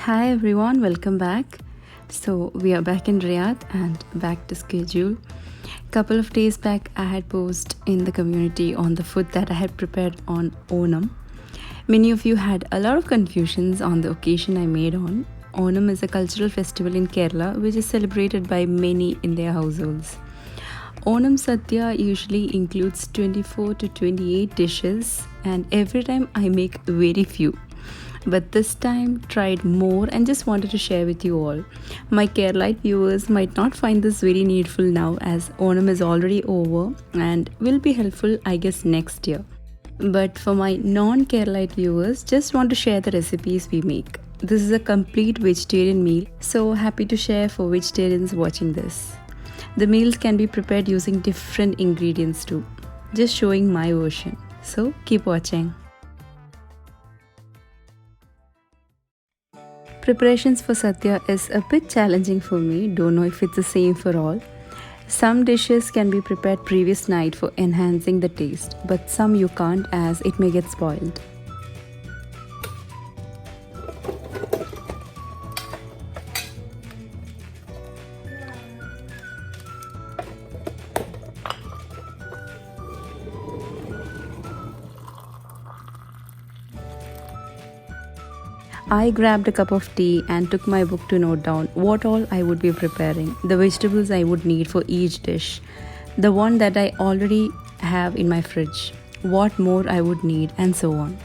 Hi everyone, welcome back. So we are back in Riyadh and back to schedule. Couple of days back I had posted in the community on the food that I had prepared on Onam. Many of you had a lot of confusions on the occasion I made on. Onam is a cultural festival in Kerala which is celebrated by many in their households. Onam Sadya usually includes 24 to 28 dishes and every time I make very few, but this time tried more and just wanted to share with you all. My Keralite viewers might not find this very needful now as Onam is already over and will be helpful I guess next year. But for my non-Keralite viewers, just want to share the recipes we make. This is a complete vegetarian meal, so happy to share for vegetarians watching this. The meals can be prepared using different ingredients too, just showing my version. So keep watching. Preparations for Sadya is a bit challenging for me, don't know if it's the same for all. Some dishes can be prepared previous night for enhancing the taste, but some you can't as it may get spoiled. I grabbed a cup of tea and took my book to note down what all I would be preparing, the vegetables I would need for each dish, the one that I already have in my fridge, what more I would need, and so on.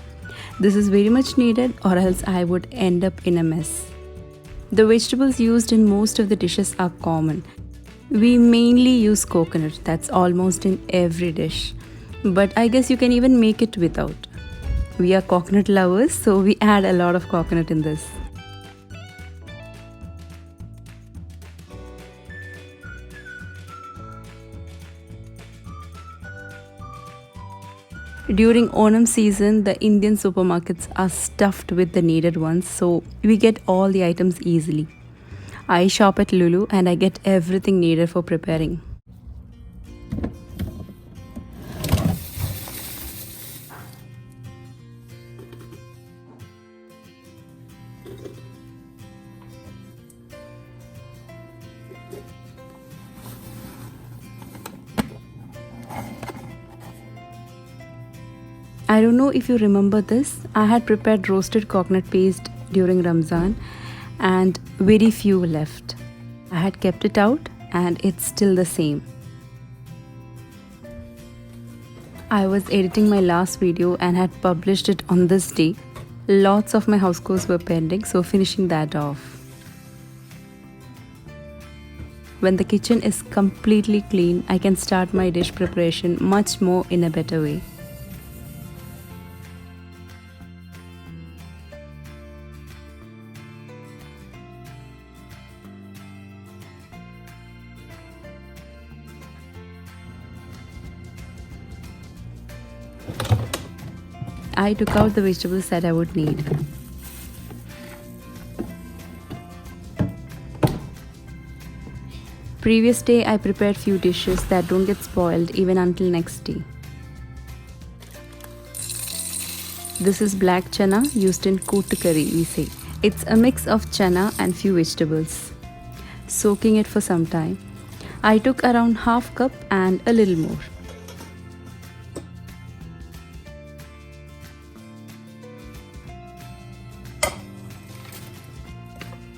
This is very much needed, or else I would end up in a mess. The vegetables used in most of the dishes are common. We mainly use coconut, that's almost in every dish, but I guess you can even make it without. We are coconut lovers, so we add a lot of coconut in this. During Onam season, the Indian supermarkets are stuffed with the needed ones, so we get all the items easily. I shop at Lulu and I get everything needed for preparing. I don't know if you remember this, I had prepared roasted coconut paste during Ramzan and very few left. I had kept it out and it's still the same. I was editing my last video and had published it on this day. Lots of my house chores were pending, so finishing that off. When the kitchen is completely clean, I can start my dish preparation much more in a better way. I took out the vegetables that I would need. Previous day I prepared few dishes that don't get spoiled even until next day. This is black chana used in curry we say. It's a mix of chana and few vegetables. Soaking it for some time. I took around half cup and a little more.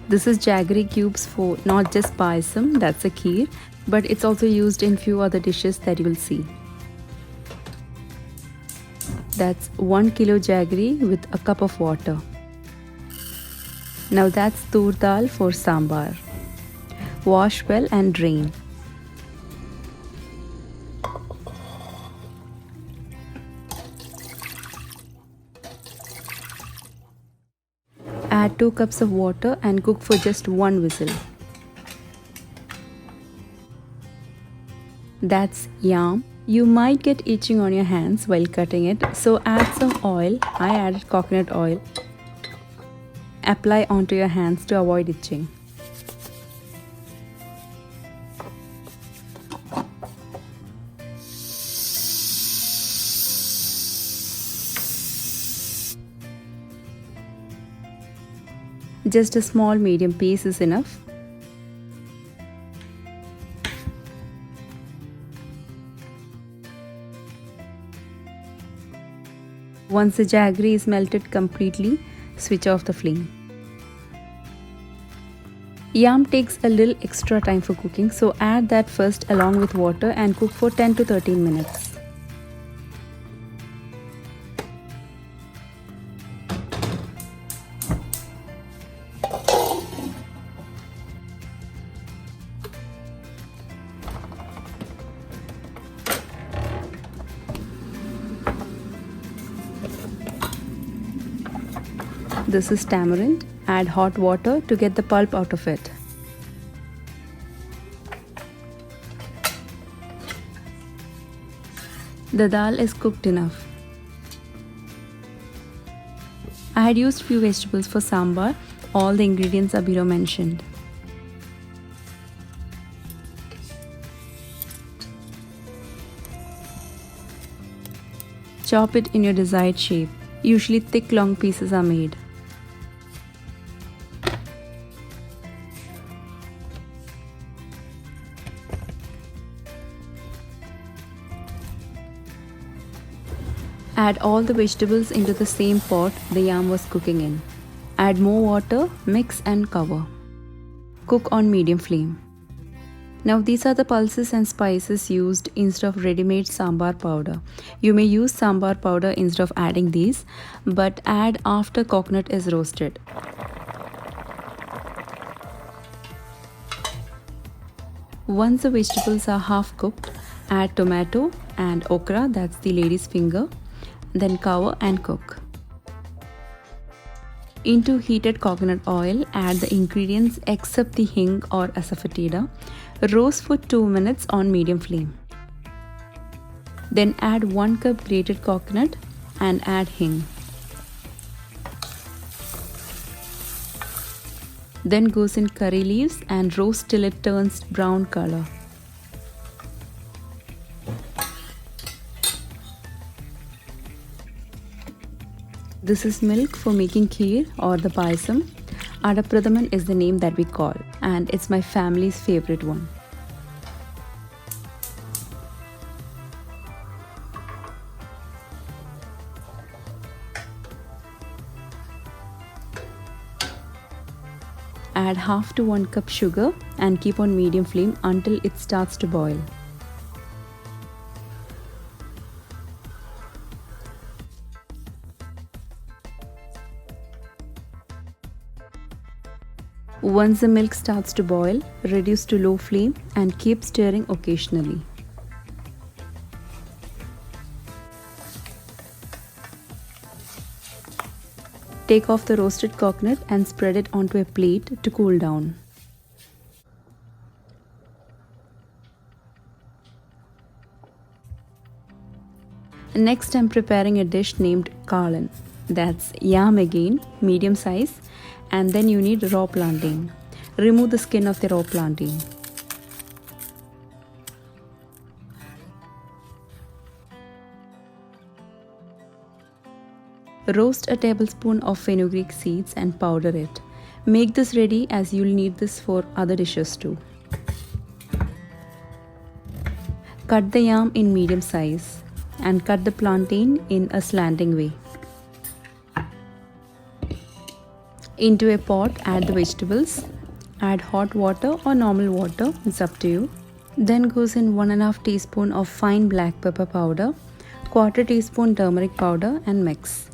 This is jaggery cubes for not just payasam, that's a kheer, but it's also used in few other dishes that you will see. That's 1 kilo jaggery with a cup of water. Now that's tur dal for sambar. Wash well and drain. Add 2 cups of water and cook for just 1 whistle. That's yam. You might get itching on your hands while cutting it, so add some oil. I added coconut oil. Apply onto your hands to avoid itching. Just a small medium piece is enough. Once the jaggery is melted completely, switch off the flame. Yam takes a little extra time for cooking, so add that first along with water and cook for 10 to 13 minutes. This is tamarind. Add hot water to get the pulp out of it. The dal is cooked enough. I had used few vegetables for sambar. All the ingredients are below mentioned. Chop it in your desired shape. Usually thick long pieces are made. Add all the vegetables into the same pot the yam was cooking in. Add more water, mix and cover. Cook on medium flame. Now these are the pulses and spices used instead of ready-made sambar powder. You may use sambar powder instead of adding these, but add after coconut is roasted. Once the vegetables are half cooked, add tomato and okra, that's the lady's finger. Then cover and cook. Into heated coconut oil, add the ingredients except the hing or asafoetida. Roast for 2 minutes on medium flame. Then add 1 cup grated coconut and add hing. Then goes in curry leaves and roast till it turns brown color. This is milk for making kheer or the payasam. Adapradaman is the name that we call, and it's my family's favorite one. Add half to 1 cup sugar and keep on medium flame until it starts to boil. Once the milk starts to boil, reduce to low flame and keep stirring occasionally. Take off the roasted coconut and spread it onto a plate to cool down. Next, I'm preparing a dish named kalan. That's yam again, medium size, and then you need raw plantain. Remove the skin of the raw plantain. Roast a tablespoon of fenugreek seeds and powder it. Make this ready as you'll need this for other dishes too. Cut the yam in medium size and cut the plantain in a slanting way. Into a pot, add the vegetables. Add hot water or normal water, it's up to you. Then goes in 1½ teaspoon of fine black pepper powder, 1/4 teaspoon turmeric powder and mix.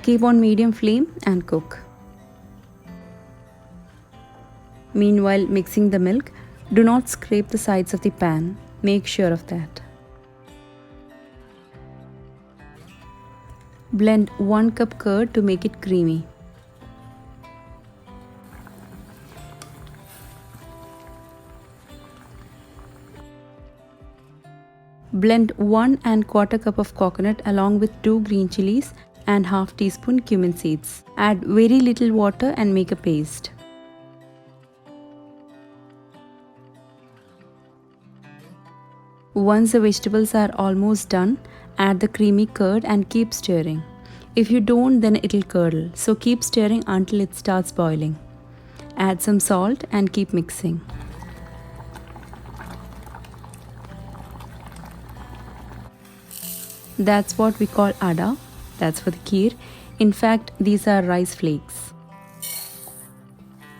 Keep on medium flame and cook. Meanwhile, mixing the milk, do not scrape the sides of the pan. Make sure of that. Blend 1 cup curd to make it creamy. Blend 1¼ cup of coconut along with 2 green chilies and ½ teaspoon cumin seeds. Add very little water and make a paste. Once the vegetables are almost done, add the creamy curd and keep stirring. If you don't, then it'll curdle, so keep stirring until it starts boiling. Add some salt and keep mixing. That's what we call ada, that's for the kheer. In fact, these are rice flakes.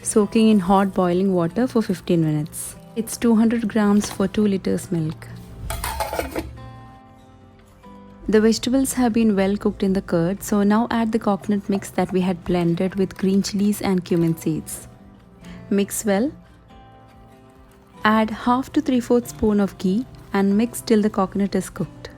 Soaking in hot boiling water for 15 minutes. It's 200 grams for 2 liters milk. The vegetables have been well cooked in the curd, so now add the coconut mix that we had blended with green chilies and cumin seeds. Mix well. Add half to 3/4 spoon of ghee and mix till the coconut is cooked.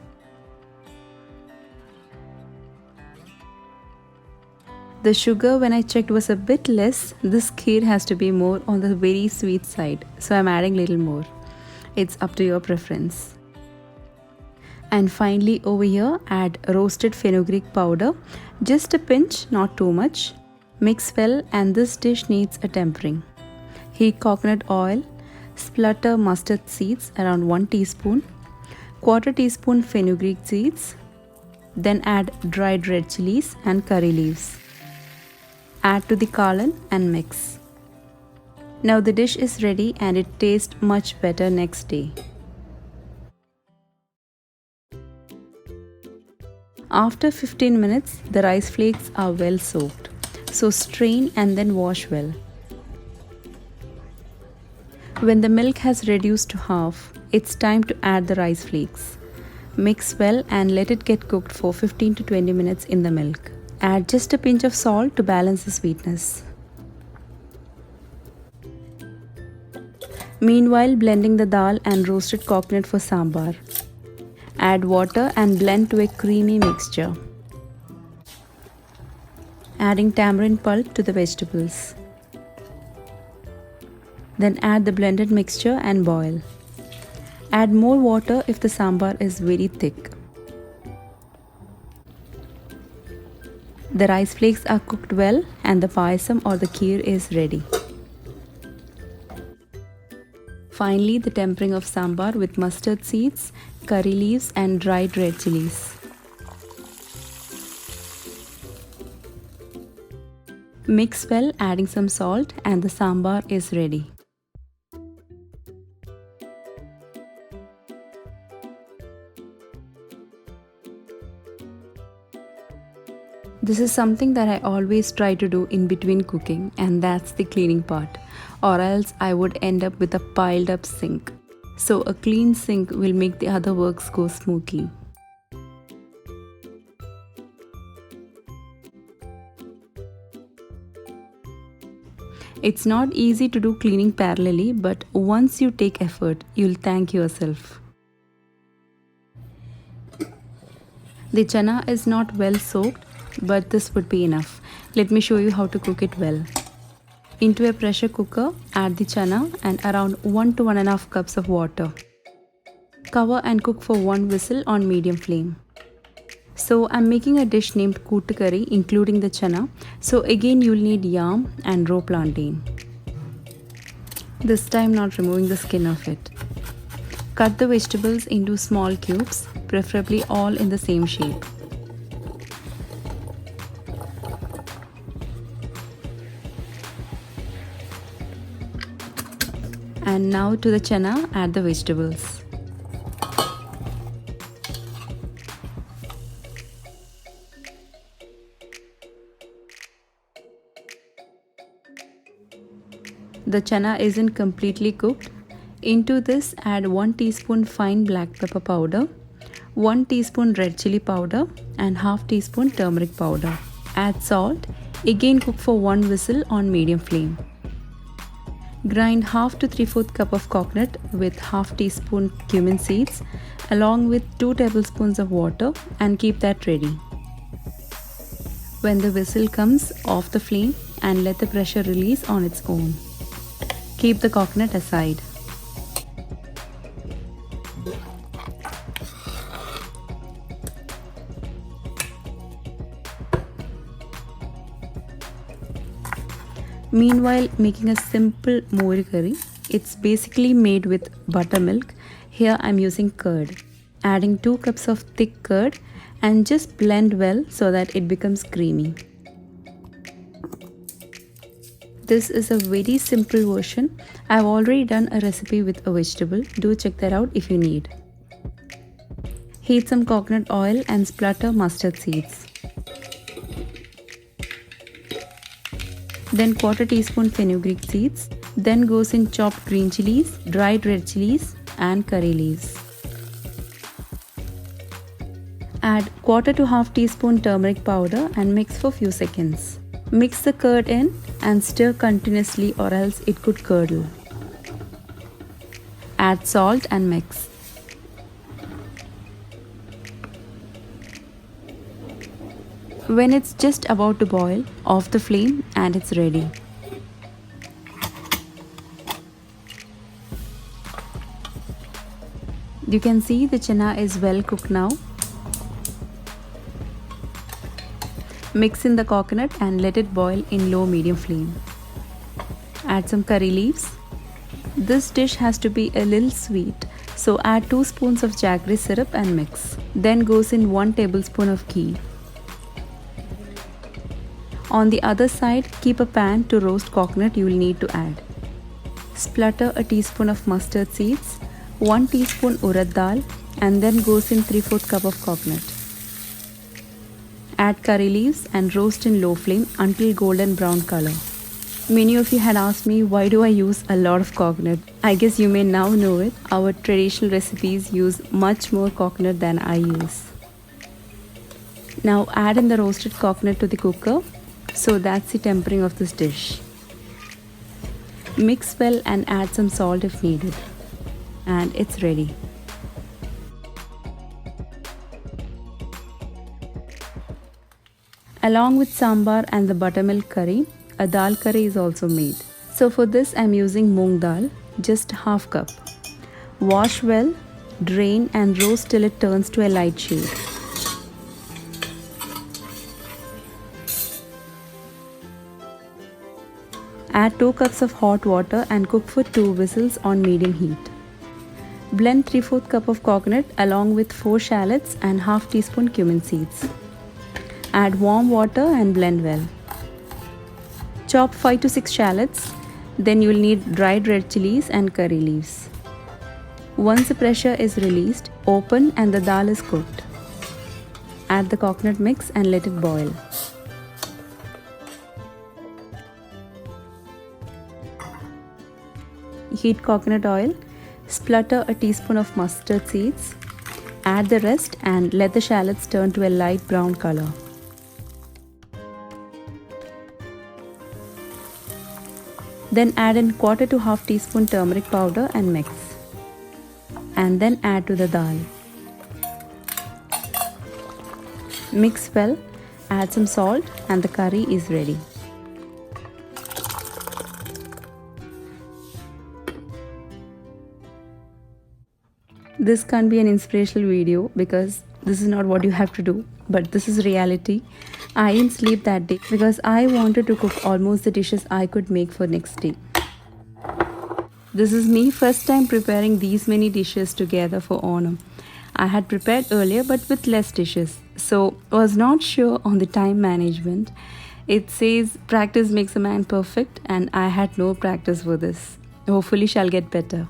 The sugar, when I checked, was a bit less. This kheer has to be more on the very sweet side, so I'm adding little more. It's up to your preference. And finally, over here, add roasted fenugreek powder, just a pinch, not too much. Mix well, and this dish needs a tempering. Heat coconut oil, splutter mustard seeds around 1 teaspoon, 1/4 teaspoon fenugreek seeds, then add dried red chilies and curry leaves. Add to the kalan and mix. Now the dish is ready and it tastes much better next day. After 15 minutes, the rice flakes are well soaked. So strain and then wash well. When the milk has reduced to half, it's time to add the rice flakes. Mix well and let it get cooked for 15 to 20 minutes in the milk. Add just a pinch of salt to balance the sweetness. Meanwhile, blending the dal and roasted coconut for sambar. Add water and blend to a creamy mixture. Adding tamarind pulp to the vegetables. Then add the blended mixture and boil. Add more water if the sambar is very thick. The rice flakes are cooked well and the payasam or the kheer is ready. Finally, the tempering of sambar with mustard seeds, curry leaves and dried red chilies. Mix well, adding some salt, and the sambar is ready. This is something that I always try to do in between cooking, and that's the cleaning part, or else I would end up with a piled up sink. So a clean sink will make the other works go smoothly. It's not easy to do cleaning parallelly, but once you take effort, you'll thank yourself. The chana is not well soaked, but this would be enough. Let me show you how to cook it well. Into a pressure cooker, add the chana and around 1 to 1.5 cups of water. Cover and cook for 1 whistle on medium flame. So I'm making a dish named Buttermilk Curry including the chana. So again you'll need yam and raw plantain. This time not removing the skin of it. Cut the vegetables into small cubes, preferably all in the same shape. And now to the chana, add the vegetables. The chana isn't completely cooked. Into this, add 1 teaspoon fine black pepper powder, 1 teaspoon red chili powder and ½ teaspoon turmeric powder. Add salt. Again cook for 1 whistle on medium flame. Grind half to 3/4 cup of coconut with ½ teaspoon cumin seeds along with 2 tablespoons of water and keep that ready. When the whistle comes, off the flame and let the pressure release on its own. Keep the coconut aside. Meanwhile, making a simple moong curry. It's basically made with buttermilk. Here I'm using curd. Adding 2 cups of thick curd and just blend well so that it becomes creamy. This is a very simple version. I've already done a recipe with a vegetable. Do check that out if you need. Heat some coconut oil and splutter mustard seeds. Then quarter teaspoon fenugreek seeds. Then goes in chopped green chilies, dried red chilies and curry leaves. Add quarter to half teaspoon turmeric powder and mix for few seconds. Mix the curd in and stir continuously or else it could curdle. Add salt and mix. When it's just about to boil, off the flame and it's ready. You can see the chana is well cooked now. Mix in the coconut and let it boil in low-medium flame. Add some curry leaves. This dish has to be a little sweet, so add 2 spoons of jaggery syrup and mix. Then goes in 1 tablespoon of ghee. On the other side, keep a pan to roast coconut you will need to add. Splutter a teaspoon of mustard seeds, 1 teaspoon urad dal, and then goes in 3/4 cup of coconut. Add curry leaves and roast in low flame until golden brown color. Many of you had asked me why do I use a lot of coconut. I guess you may now know it. Our traditional recipes use much more coconut than I use. Now add in the roasted coconut to the cooker. So that's the tempering of this dish. Mix well and add some salt if needed. And it's ready. Along with sambar and the buttermilk curry, a dal curry is also made. So for this I'm using moong dal, just half cup. Wash well, drain and roast till it turns to a light shade. Add 2 cups of hot water and cook for 2 whistles on medium heat. Blend 3/4 cup of coconut along with 4 shallots and half teaspoon cumin seeds. Add warm water and blend well. Chop 5 to 6 shallots. Then you will need dried red chilies and curry leaves. Once the pressure is released, open and the dal is cooked. Add the coconut mix and let it boil. Heat coconut oil. Splutter a teaspoon of mustard seeds. Add the rest and let the shallots turn to a light brown color. Then add in quarter to half teaspoon turmeric powder and mix. And then add to the dal. Mix well, add some salt and the curry is ready. This can't be an inspirational video because this is not what you have to do, but this is reality. I didn't sleep that day because I wanted to cook almost the dishes I could make for next day. This is me first time preparing these many dishes together for Onam. I had prepared earlier but with less dishes, so was not sure on the time management. It says practice makes a man perfect and I had no practice for this. Hopefully shall get better.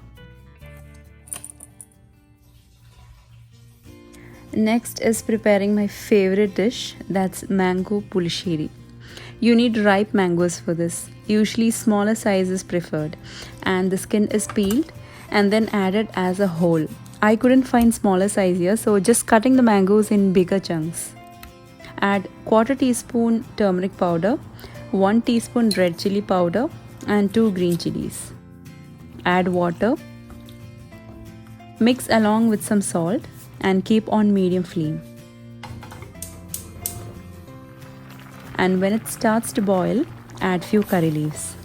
Next is preparing my favorite dish, that's mango pulishery. You need ripe mangoes for this. Usually smaller size is preferred and the skin is peeled and then added as a whole. I couldn't find smaller size here, so just cutting the mangoes in bigger chunks. Add quarter teaspoon turmeric powder, 1 teaspoon red chili powder and 2 green chilies. Add water. Mix along with some salt and keep on medium flame. And when it starts to boil, add few curry leaves.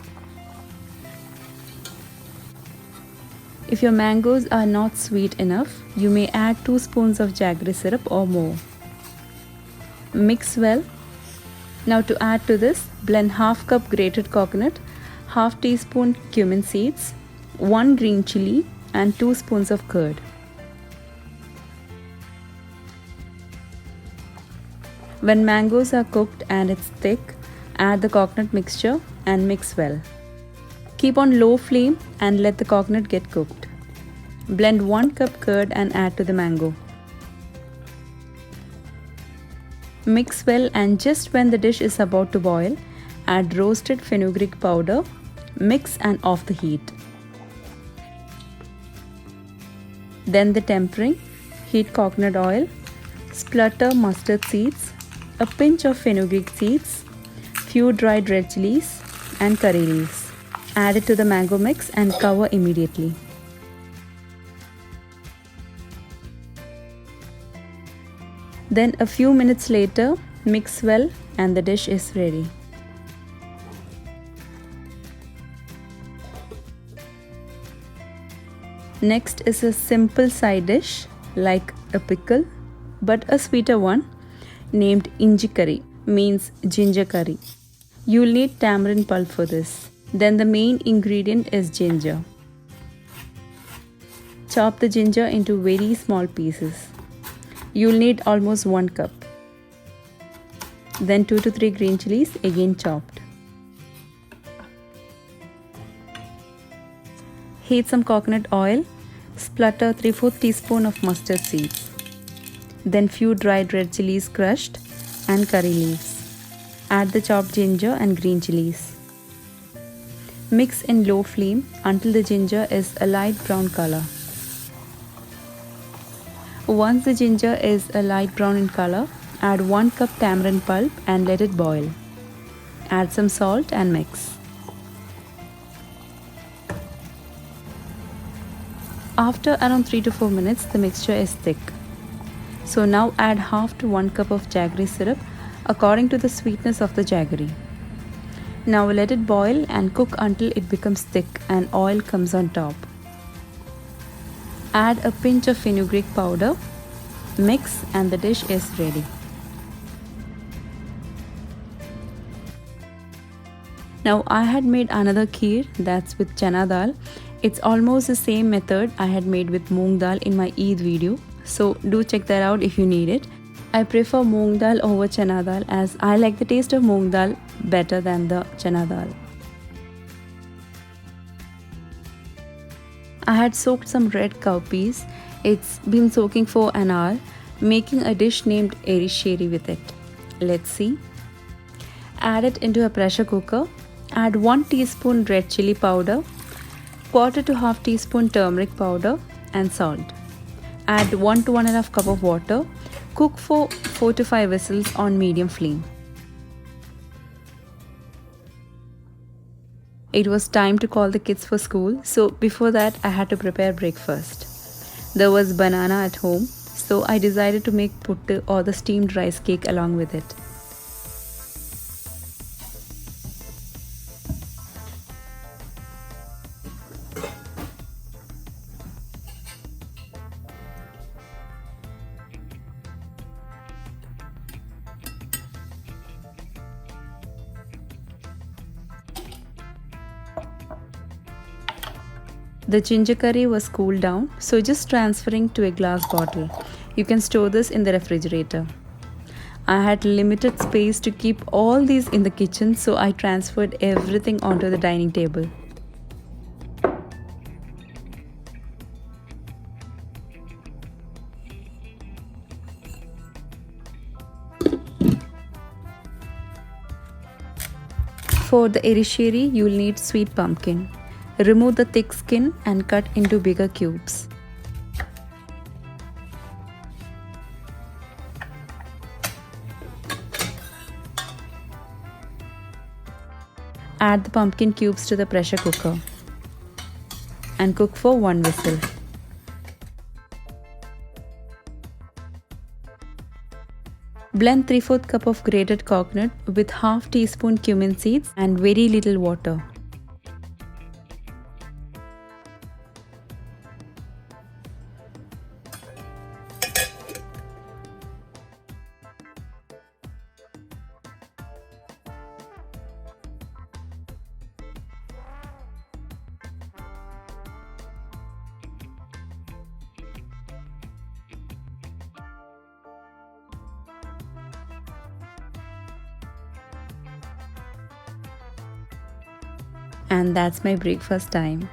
If your mangoes are not sweet enough, you may add 2 spoons of jaggery syrup or more. Mix well. Now to add to this, blend half cup grated coconut, half teaspoon cumin seeds, 1 green chili and 2 spoons of curd. When mangoes are cooked and it's thick, add the coconut mixture and mix well. Keep on low flame and let the coconut get cooked. Blend 1 cup curd and add to the mango. Mix well, and just when the dish is about to boil, add roasted fenugreek powder. Mix and off the heat. Then the tempering. Heat coconut oil, splutter mustard seeds, a pinch of fenugreek seeds, few dried red chilies and curry leaves. Add it to the mango mix and cover immediately. Then a few minutes later, mix well and the dish is ready. Next is a simple side dish like a pickle, but a sweeter one, named inji curry, means ginger curry. You'll need tamarind pulp for this. Then the main ingredient is ginger. Chop the ginger into very small pieces. You'll need almost 1 cup. Then 2 to 3 green chilies, again chopped. Heat some coconut oil. Splutter 3/4 teaspoon of mustard seeds. Then few dried red chilies crushed and curry leaves. Add the chopped ginger and green chilies. Mix in low flame until the ginger is a light brown color. Once the ginger is a light brown in color, add 1 cup tamarind pulp and let it boil. Add some salt and mix. After around 3 to 4 minutes, the mixture is thick. So now add half to 1 cup of jaggery syrup according to the sweetness of the jaggery. Now let it boil and cook until it becomes thick and oil comes on top. Add a pinch of fenugreek powder, mix, and the dish is ready. Now I had made another kheer, that's with chana dal. It's almost the same method I had made with moong dal in my Eid video, so do check that out if you need it. I prefer moong dal over chana dal as I like the taste of moong dal better than the chana dal. I had soaked some red cowpeas. It's been soaking for an hour, making a dish named erisheri with it. Let's see. Add it into a pressure cooker. Add 1 teaspoon red chili powder, 1/4 to 1/2 teaspoon turmeric powder and salt. Add 1 to 1.5 cup of water. Cook for 4 to 5 whistles on medium flame. It was time to call the kids for school, so before that I had to prepare breakfast. There was banana at home, so I decided to make puttu or the steamed rice cake along with it. The ginger curry was cooled down, so just transferring to a glass bottle. You can store this in the refrigerator. I had limited space to keep all these in the kitchen, so I transferred everything onto the dining table. For the erisheri, you'll need sweet pumpkin. Remove the thick skin and cut into bigger cubes. Add the pumpkin cubes to the pressure cooker and cook for 1 whistle. Blend 3/4 cup of grated coconut with 1/2 teaspoon cumin seeds and very little water. And that's my breakfast time.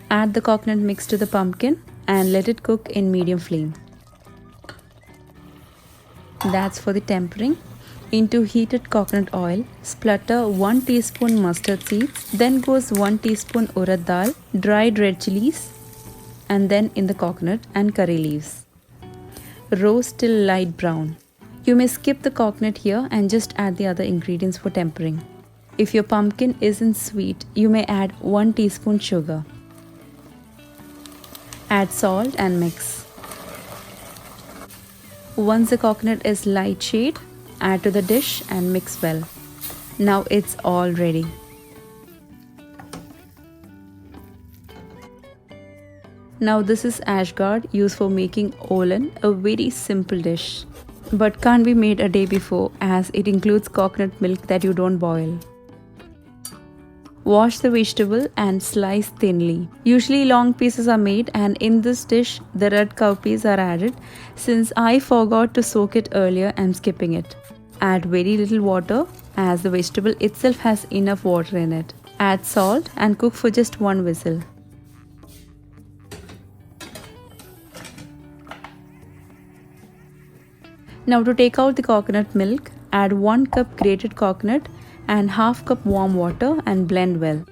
Add the coconut mix to the pumpkin and let it cook in medium flame. That's for the tempering. Into heated coconut oil, splutter 1 teaspoon mustard seeds, then goes 1 teaspoon urad dal, dried red chilies, and then in the coconut and curry leaves. Roast till light brown. You may skip the coconut here and just add the other ingredients for tempering. If your pumpkin isn't sweet, you may add 1 teaspoon sugar. Add salt and mix. Once the coconut is light shade, add to the dish and mix well. Now it's all ready. Now this is ashgard used for making olen, a very simple dish. But can't be made a day before as it includes coconut milk that you don't boil. Wash the vegetable and slice thinly. Usually long pieces are made, and in this dish the red cowpeas are added. Since I forgot to soak it earlier, I'm skipping it. Add very little water as the vegetable itself has enough water in it. Add salt and cook for just 1 whistle. Now to take out the coconut milk, add 1 cup grated coconut and ½ cup warm water and blend well.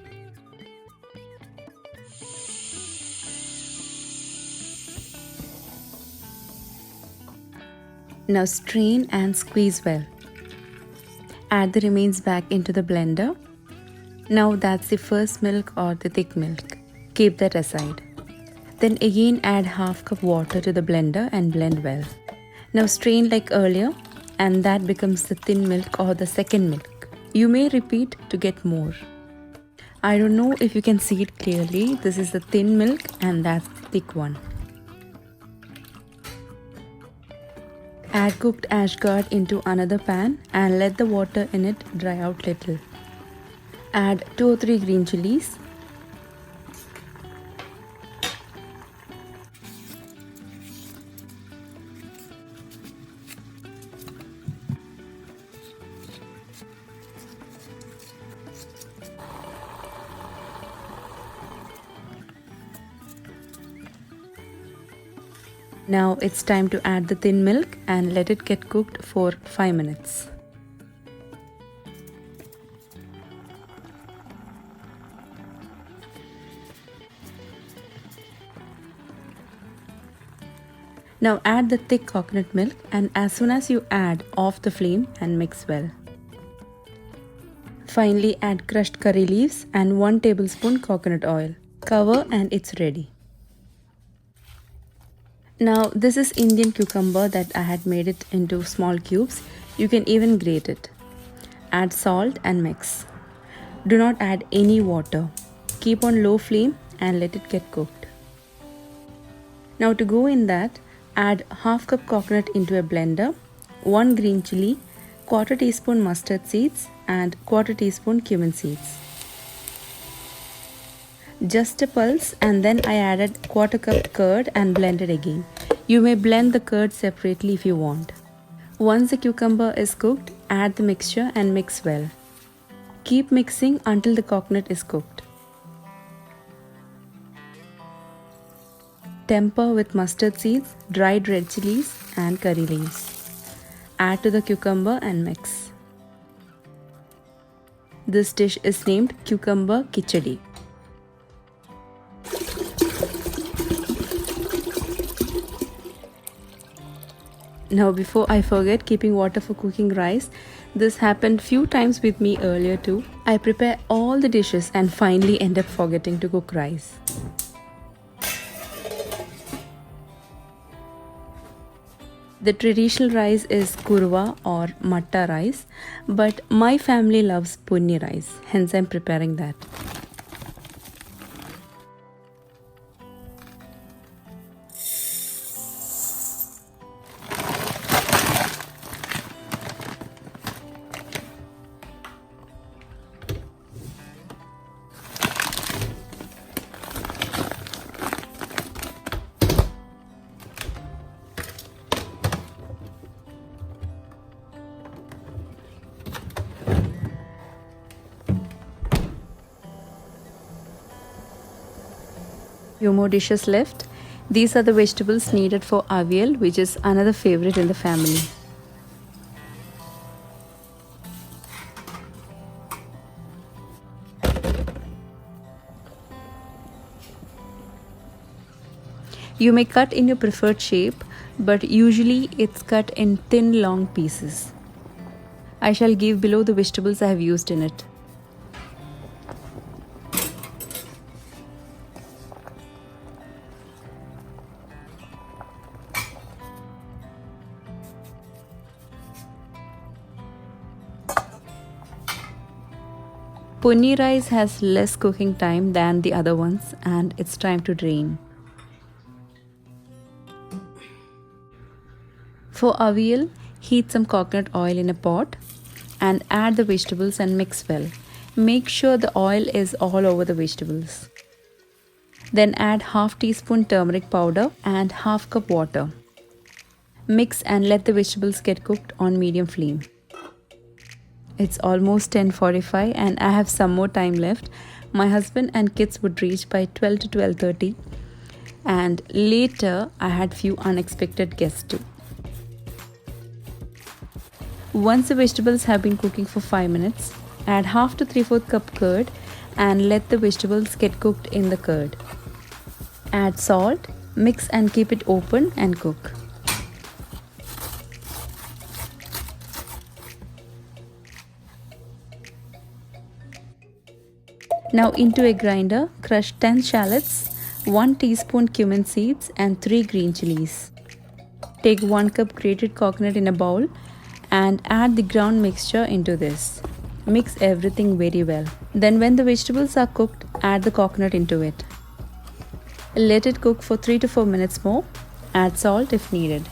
Now strain and squeeze well. Add the remains back into the blender. Now that's the first milk or the thick milk. Keep that aside. Then again add ½ cup water to the blender and blend well. Now strain like earlier, and that becomes the thin milk or the second milk. You may repeat to get more. I don't know if you can see it clearly. This is the thin milk and that's the thick one. Add cooked ashgard into another pan and let the water in it dry out little. Add 2 or 3 green chilies. Now it's time to add the thin milk and let it get cooked for 5 minutes. Now add the thick coconut milk, and as soon as you add, off the flame and mix well. Finally add crushed curry leaves and 1 tablespoon coconut oil. Cover and it's ready. Now this is Indian cucumber that I had made it into small cubes. You can even grate it. Add salt and mix. Do not add any water. Keep on low flame and let it get cooked. Now to go in that, add ½ cup coconut into a blender, 1 green chili, ¼ teaspoon mustard seeds and ¼ teaspoon cumin seeds. Just a pulse, and then I added ¼ cup curd and blended again. You may blend the curd separately if you want. Once the cucumber is cooked, add the mixture and mix well. Keep mixing until the coconut is cooked. Temper with mustard seeds, dried red chilies and curry leaves. Add to the cucumber and mix. This dish is named cucumber khichadi. Now before I forget, keeping water for cooking rice. This happened few times with me earlier too. I prepare all the dishes and finally end up forgetting to cook rice. The traditional rice is kurva or matta rice, but my family loves punni rice, hence I'm preparing that. Few more dishes left. These are the vegetables needed for avial, which is another favorite in the family. You may cut in your preferred shape, but usually it's cut in thin long pieces. I shall give below the vegetables I have used in it. Ponni rice has less cooking time than the other ones, and it's time to drain. For avial, heat some coconut oil in a pot and add the vegetables and mix well. Make sure the oil is all over the vegetables. Then add half teaspoon turmeric powder and half cup water. Mix and let the vegetables get cooked on medium flame. It's almost 10:45 and I have some more time left. My husband and kids would reach by 12 to 12:30, and later I had few unexpected guests too. Once the vegetables have been cooking for 5 minutes, add half to 3/4 cup curd and let the vegetables get cooked in the curd. Add salt, mix and keep it open and cook. Now into a grinder, crush 10 shallots, 1 teaspoon cumin seeds and 3 green chilies. Take 1 cup grated coconut in a bowl and add the ground mixture into this. Mix everything very well. Then when the vegetables are cooked, add the coconut into it. Let it cook for 3 to 4 minutes more. Add salt if needed.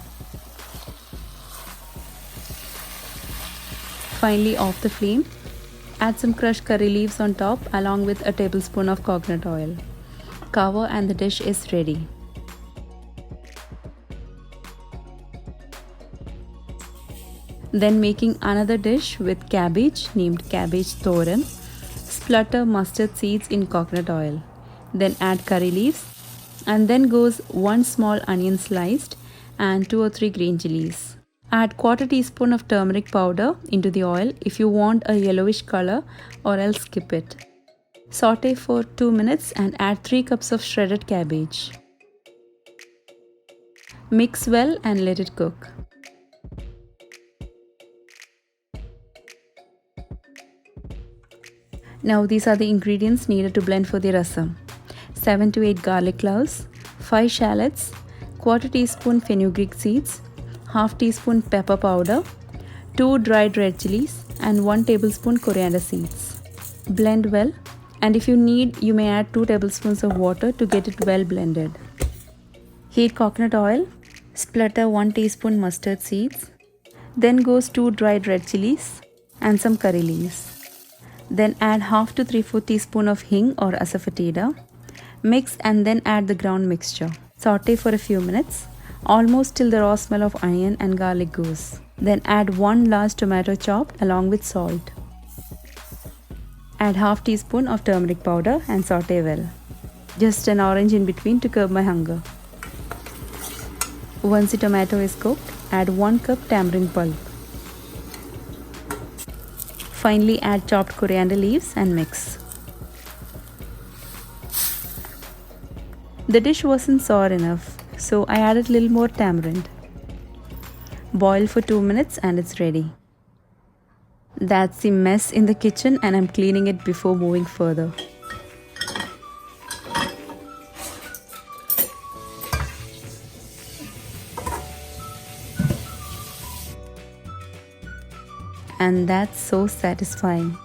Finally, off the flame, add some crushed curry leaves on top along with a tablespoon of coconut oil. Cover and the dish is ready. Then making another dish with cabbage named cabbage thoran. Splutter mustard seeds in coconut oil. Then add curry leaves, and then goes 1 small onion sliced and 2 or 3 green chilies. Add 1/4 teaspoon of turmeric powder into the oil if you want a yellowish color, or else skip it. Saute for 2 minutes and add 3 cups of shredded cabbage. Mix well and let it cook. Now these are the ingredients needed to blend for the rasam. 7 to 8 garlic cloves, 5 shallots, 1/4 teaspoon fenugreek seeds, half teaspoon pepper powder, 2 dried red chilies and 1 tablespoon coriander seeds. Blend well, and if you need, you may add 2 tablespoons of water to get it well blended. Heat coconut oil, splutter 1 teaspoon mustard seeds, then goes 2 dried red chilies and some curry leaves. Then add half to 3/4 teaspoon of hing or asafoetida. Mix and then add the ground mixture. Saute for a few minutes, almost till the raw smell of onion and garlic goes. Then add 1 large tomato chopped along with salt. Add half teaspoon of turmeric powder and saute well. Just an orange in between to curb my hunger. Once the tomato is cooked, add 1 cup tamarind pulp. Finally add chopped coriander leaves and mix. The dish wasn't sour enough, so I added a little more tamarind. Boil for 2 minutes and it's ready. That's the mess in the kitchen and I'm cleaning it before moving further. And that's so satisfying.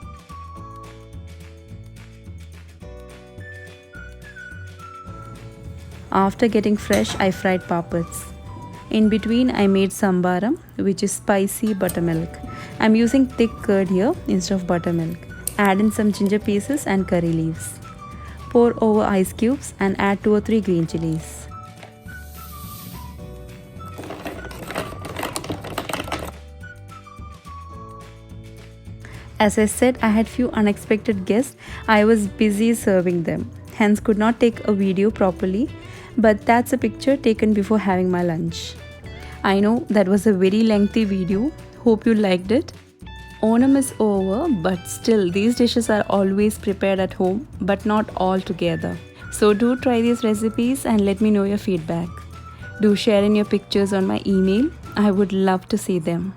After getting fresh, I fried papads. In between, I made sambaram, which is spicy buttermilk. I'm using thick curd here instead of buttermilk. Add in some ginger pieces and curry leaves. Pour over ice cubes and add 2 or 3 green chilies. As I said, I had few unexpected guests. I was busy serving them. hence could not take a video properly, but that's a picture taken before having my lunch. I know that was a very lengthy video. Hope you liked it. Onam is over, but still these dishes are always prepared at home, but not all together. So do try these recipes and let me know your feedback. Do share in your pictures on my email. I would love to see them.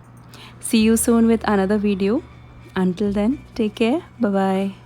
See you soon with another video. Until then, take care. Bye-bye.